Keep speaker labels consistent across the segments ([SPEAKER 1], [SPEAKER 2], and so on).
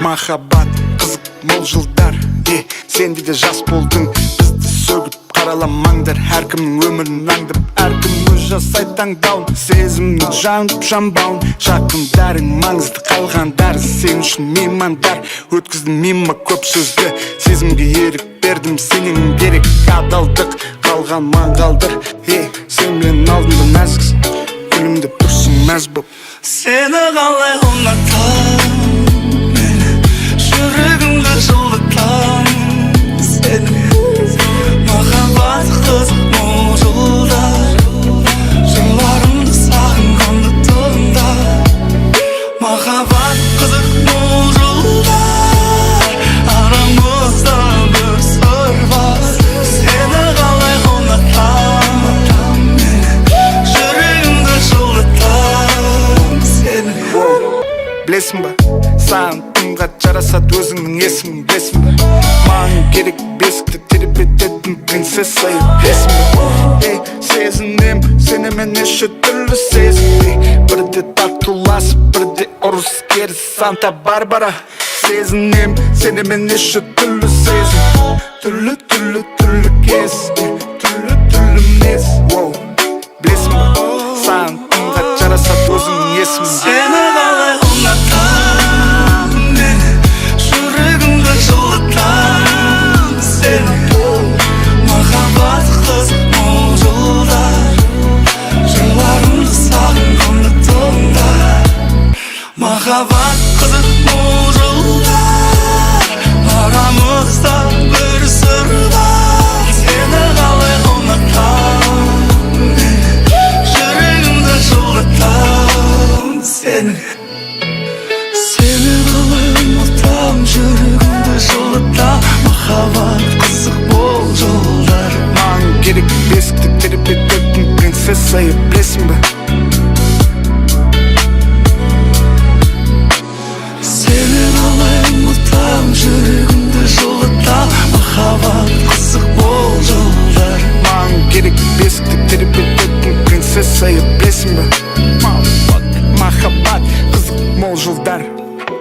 [SPEAKER 1] Махаббат қызық мол жылдар, сенде де жас болдың. Бізді сөгіп қараламаңдар, әркімнің өмірін аңдып, әркім өз жасайды таңдауын. Сезімнің жанып жанбауын, жақындарың маңызды, қалғандары сен үшін меймандар. Өткіздің мимо көп сөзді, сезімге ерік бердім, сенің керек адалдық, қалған маңғалдыр. Сен менің алдымда нәзіксің, күлімдеп тұрсың мәз боп.
[SPEAKER 2] Сені қалай ұнатам, мені жүрегімді жылытам. Сені махаббат қызық мол жылдар, жырларымды сағынғанды тыңда. Махаббат қызық мол жылдар, арамызда бір сыр бар. Сені қалай ұнатам, мені жүрегімді жылытам. Сені
[SPEAKER 1] Білесің ба, саған тымға жарасады өзіңнің есімің, білесің ба? Маған керек бесікті тербететін принцесса, білесің ба? Сезінем, сенімен неше түрлі сезім, бірде татуласып, бірде ұрыс керіс Санта-Барбара. Сезінем, сенімен неше түрлі сезім, түрлі кез, түрлі мінез. Білесің ба, саған тымға жарасады өзіңнің есімің.
[SPEAKER 2] Сені қалай ұнатам, мені жүрегімді жылытам. Сені махаббат қызық мол жылдар, жырларымды сағынғанды тыңда. Махаббат қызық мол жылдар, арамызда бір сыр бар. Сені қалай ұнатам, мені жүрегімді жылытам. Сені қалай ұнатам, жүрегімді жылытам. Махаббат қызық мол жылдар.
[SPEAKER 1] Маған керек бесікті тербететін принцесса, білесің ба?
[SPEAKER 2] Сені қалай ұнатам, жүрегімді жылытам. Махаббат қызық мол жылдар.
[SPEAKER 1] Маған керек бесікті тербететін принцесса, білесің ба? Махаббат қызық мол жылдар.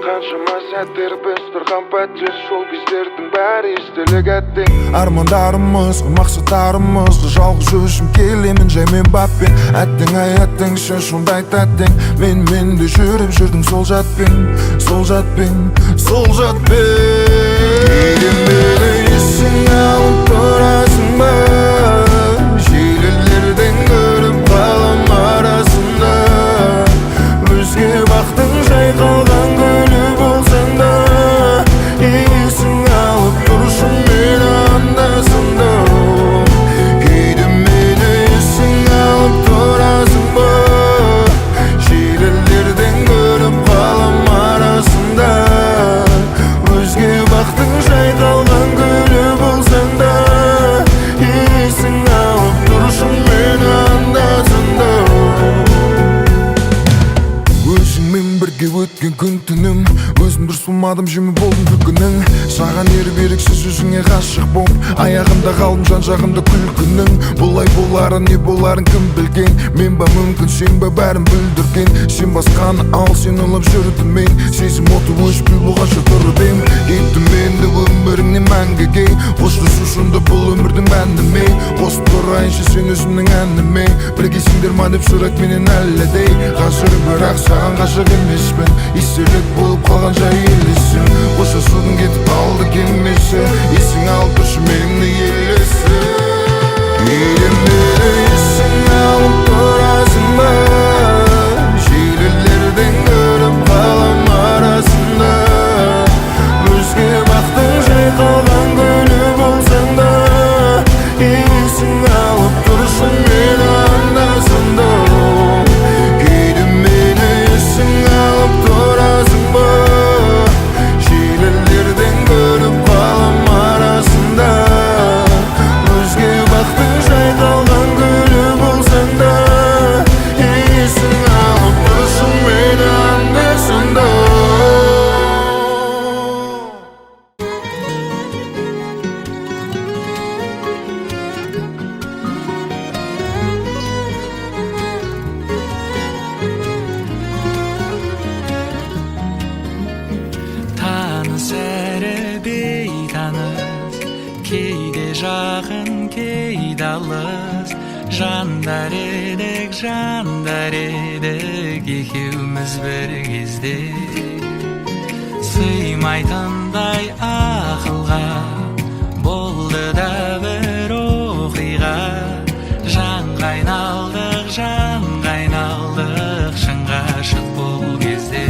[SPEAKER 3] Қаншама сәттер біз тұрған пәтер, сол кездердің бәрі естелік әттең. Армандарымыз, мақсаттарымыз, жалғыз өзім келемін жаймен баппен. Әттең ай әттең, сен сондай тәттең. Мен де жүрдім сол жатпен. Мені есің алып тұрасың ба, желілерден көріп қалам арасында. Өзге бақтың жайқалған гүлі болсаң да, есің алып тұрсын мені анда-санда. Кейде мені есің алып тұрасың ба, желілерден көріп қалам арасында. Өзге бақтың жайқалған гүлі болсаң да, есің алып тұрсын мені анда-санда. Өзіңмен бірге өткен күн түнім, өзім бір сұлмадым жемі болдым бүгінің. Саған еріп еріксіз өзіңе ғашық боп, аяғымда қалдым жан жағымда күлкінің. Бұлай боларын не боларын кім білген, мен ба мүмкін сен ба бәрін бүлдірген. Сен басқаны ал, сен ұлып жүрдім мен, сезім оты өшпей бұлғаша тұрып ем. Кеттім енді өміріңнен мәңгіге, қоштасу сонда бұл өмірдің мәні ме? Қосып тұрайыншы сен өзімнің әніме, біргесіңдер ма деп сұрақ менен әлі де. Қазір бірақ саған ғашық емеспін, естелік болып қалған жай елесің. Қоштасудың кетіп қалды кемесі, есің алып тұршы менің елесі. Кейде мені есің алып тұрасың ба, желілерден көріп қалам арасында. Өзге бақтың жайқалған гүлі болсаң да, есің алып тұрсын мені анда-санда. Кейде мені есің алып тұрасың ба, желілерден көріп қалам
[SPEAKER 2] жақын кейде алыс жандар едік екеуміз бір кезде сыймайтындай ақылға болды да бір оқиға жанға айналдық шын ғашық бұл кезде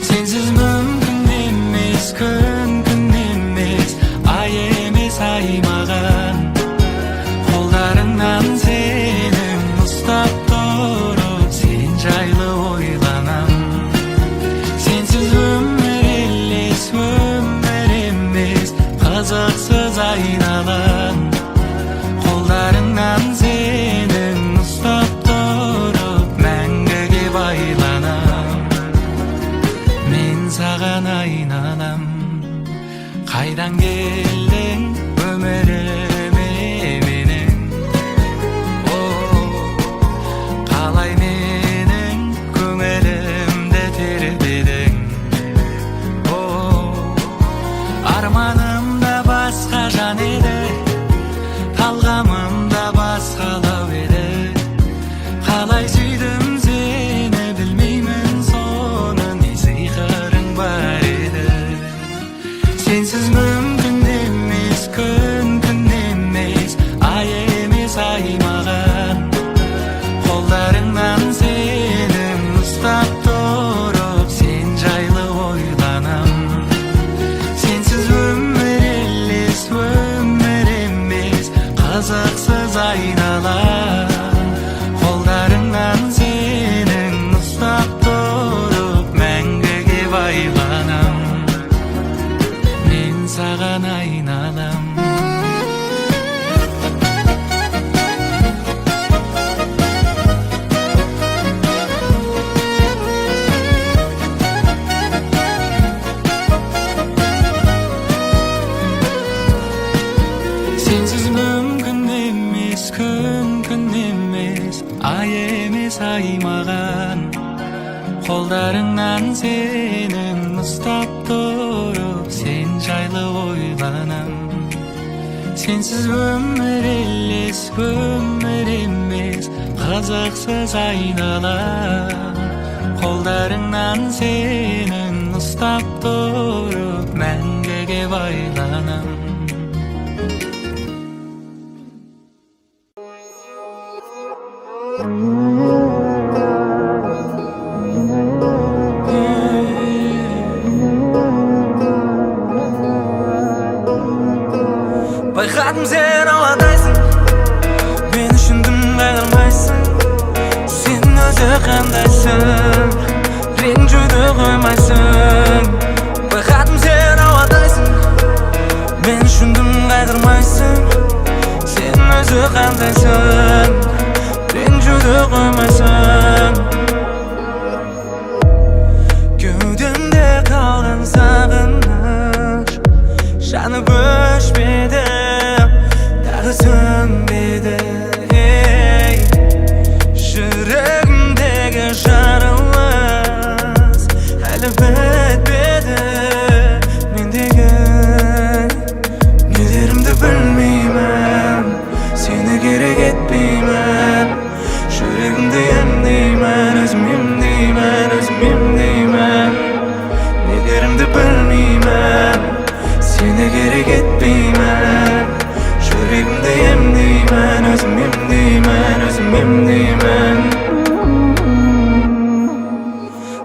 [SPEAKER 2] сенсіз мүмкін емес күн емес ай емес ай маған қолдарыңнан сенің ұстап тұрып сен жайлы ойланам сенсіз өмір емес қызықсыз айналам қолдарыңнан сенің ұстап тұрып мәңгіге байланам мен саған айналам қайдан келдің өміріме менің қалай менің көңілімді тербедің арманым да басқа жан еді талғамым да басқалау еді қалай сүйдім сені білмеймін соны не сиқырың бар еді сенсіз мүмкін емес күн емес ай емес ай маған қолдарыңнан сенің ұстап тұрып сен жайлы ойланам сенсіз өмір емес қызықсыз айналам қолдарыңнан сенің ұстап тұрып мәңгіге байланам мен саған айналам сенсіз мүмкін емес күн емес ай емес ай маған қолдарыңнан сенің ұстап тұрып сен жайлы ойланам сенсіз өмір емес қызықсыз айналам қолдарыңнан сенің ұстап тұрып мәңгіге байланам
[SPEAKER 4] байқадым сен ауадайсың мен үшін дым қайырмайсың сен өзі қандайсың ренжуді қоймайсың байқадым сен ауадайсың мен үшін дым қайырмайсың сен өзі қандайсың ренжуді қоймайсың кеудемде қалған сағыныш жанып өшпеді тағы сөнбеді жүрегімдегі жарылыс әлі бітпеді мендегі нелерімді білмеймін сені керек етпеймін жүрегімді емдеймін өзім емдеймін нелерімді білмеймін сені керек етпеймін жүрегімді емдеймін өзім емдеймін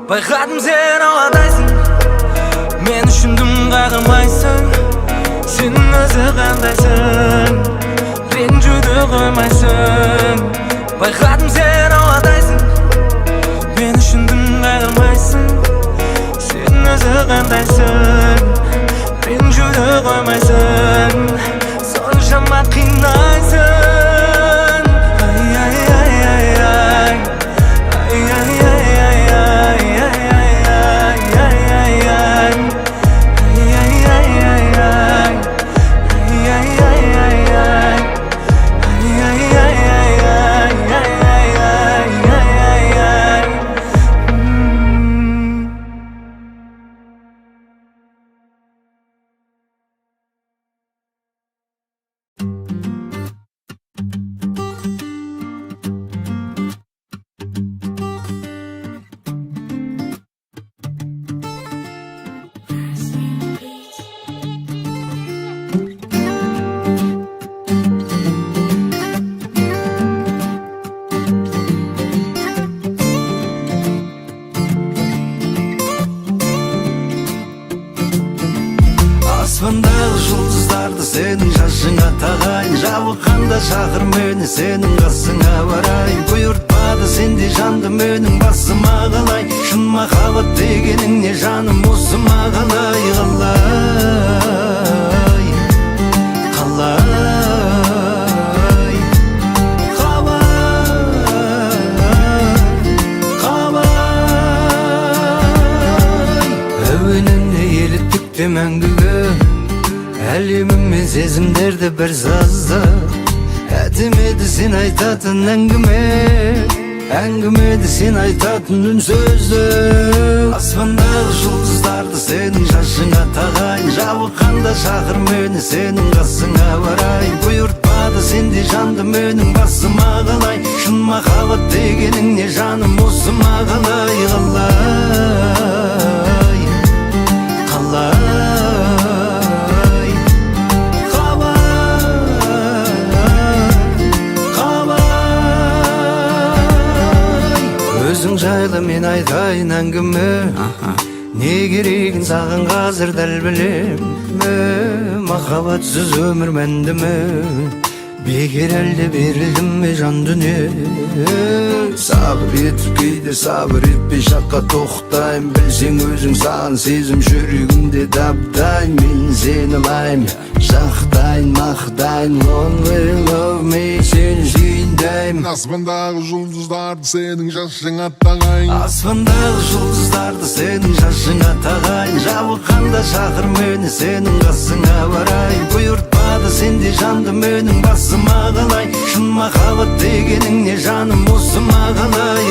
[SPEAKER 4] байқадым сен ауадайсың мен үшін дым қағылмайсың сен өзі қандайсың ренжуді қоймайсың байқадым сен ауадайсың мен үшін дым қағылмайсың сен өзі қандайсың ренжуді қоймайсың соншама қинайсың
[SPEAKER 5] Аспандағы жұлдыздарды сенің жашыңа тағайын, жабыққанда шақыр мені сенің қасыңа барайын. Бұйыртпады сендей жанды менің басыма қалай, шын махаббат дегенің не жаным осы мағалай. Мәңгіге әлеміме сезімдерді бір сазды, әдемеді сен айтатын әңгімеді сен айтатын үн сөзді. Аспандағы жұлдыздарды сенің жашыңа тағайын, жабыққанда шақыр мені сенің қасыңа барайын. Бұйыртпады сендей жанды менің басыма қалай, шын махаббат дегенің не жаным осы мағалай. Өзің жайлы мен айтайын әңгіме, не керегін саған қазір дәл білем. Махаббатсыз өмір мәнді ме, бекер әлде берілдім ме жан дүние. Сабыр етіп кейде сабыр етпей шаққа тоқтайым, білсең өзің саған сезім жүрегімде дабдайын. Мен сені лайым, жақтайын, мақтайын, long will love me, сені сүйіндайым.
[SPEAKER 3] Аспандағы жұлдыздарды сенің жашыңа тағайын,
[SPEAKER 5] аспандағы жұлдыздарды сенің жашыңа тағайын, жабыққанда шақыр мені сенің қасыңа барайын. Бұйыртпады сендей жанды менің басыма қалай, шын махаббат дегенің не жаным осы мағалай.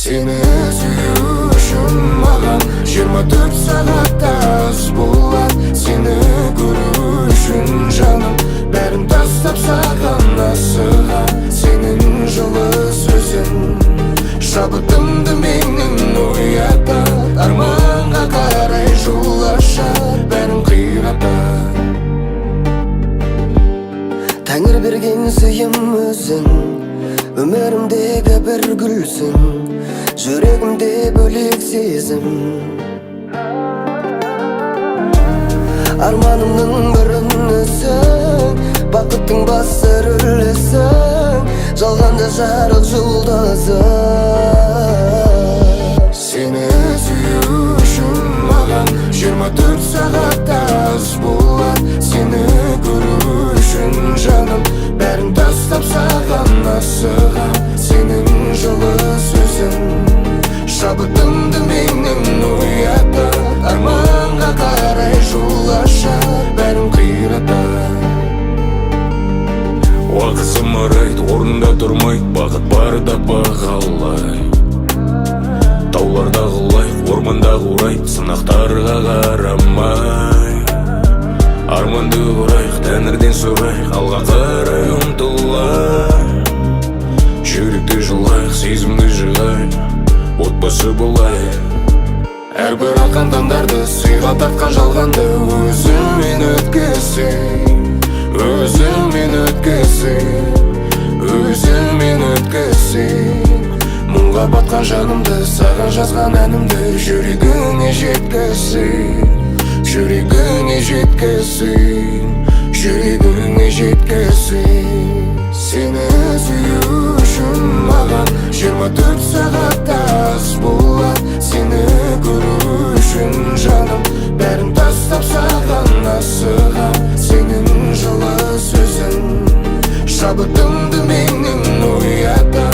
[SPEAKER 3] Seni süyü үшін маған 24 сағатта аз болады. Сені көру үшін жаным бәрін тастап саған асыға. Сенің жылы сөзің шабытымды менің оятады, арманға қарай жол ашар бәрін қиратады.
[SPEAKER 6] Тәңір берген сыйым өзің, өмірімдегі бір гүлсің, жүрегімде бөлек сезім. Арманымның бірінісің, бақыттың басы рөлісің, жалғанда жарық жұлдызың.
[SPEAKER 3] Сені сүю үшін маған 24 сағатта аз болады. Сені көру үшін жаным бәрін тастап саған асығам. Сенің жылы сөзің шабытымды менің оятады, арманға қарай жол ашар бәрін қиратады.
[SPEAKER 7] Уақыт зымырайды, орнында тұрмайды, бақыт бары да бағалай. Тауларда құлайық, орманда қурайық, сынақтарға қарамай. Арманды құрайық, тәңірден сұрайық, алға қарай ұмтылайық. Жүректі жылайық, сезімді жығайық, отбасы болайық.
[SPEAKER 3] Әрбір атқан таңдарды сыйға тартқан жалғанды өзіңмен өткізсең, өзіңмен өткізсең, өзіңмен өткізсең. Мұңға батқан жанымды саған жазған әнімді жүрегіңе жеткізсең, жүрегіңе жеткізсең, жүрегіңе жеткізсең. Сені сүю үшін маған шабытымды менің оята